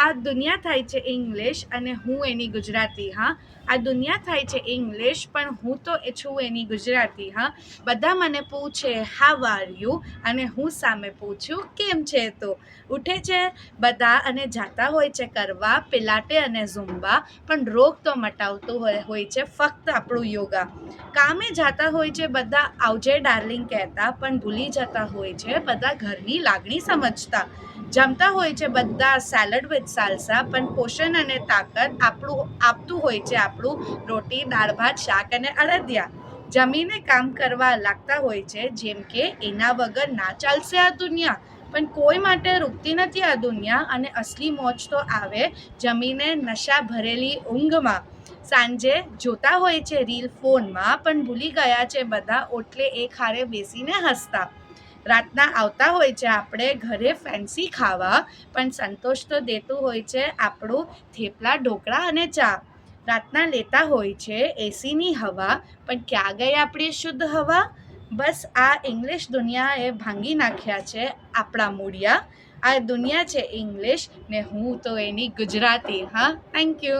આ દુનિયા થાય છે ઇંગ્લિશ અને હું એની ગુજરાતી. હા, આ દુનિયા થાય છે ઇંગ્લિશ પણ હું તો છું એની ગુજરાતી. હા, બધા મને પૂછે હાવ આર યુ અને હું સામે પૂછું કેમ છે. તો ઉઠે છે બધા અને જાતા હોય છે કરવા પિલાટે અને ઝુંબા, પણ રોગ તો મટાવતું હોય છે ફક્ત આપણું યોગા. કામે જાતા હોય છે બધા આવજે ડાર્લિંગ કહેતા, પણ ભૂલી જતા હોય છે બધા ઘરની લાગણી સમજતા. જમતા હોય છે બધા સેલડ વિથ સાલસા, પણ પોષણ અને તાકાત આપતું હોય છે આપણું રોટી દાળ ભાત શાક અને અડદિયા. જમીને કામ કરવા લાગતા હોય છે જેમ કે એના વગર ના ચાલશે આ દુનિયા. પણ કોઈ માટે રૂકતી નથી આ દુનિયા અને અસલી મોજ તો આવે જમીને નશા ભરેલી ઊંઘમાં. સાંજે જોતા હોય છે રીલ ફોનમાં, પણ ભૂલી ગયા છે બધા ઓટલે એક હારે બેસીને હસતા. રાતના આવતા હોય છે આપણે ઘરે ફેન્સી ખાવા, પણ સંતોષ તો દેતું હોય છે આપણું થેપલા ઢોકળા અને ચા. રાતના લેતા હોય છે એસીની હવા, પણ ક્યાં ગઈ આપણી શુદ્ધ હવા. બસ આ ઇંગ્લિશ દુનિયાએ ભાંગી નાખ્યા છે આપણા મૂળિયા. આ દુનિયા છે ઇંગ્લિશ ને હું તો એની ગુજરાતી. હા, થેન્ક યુ.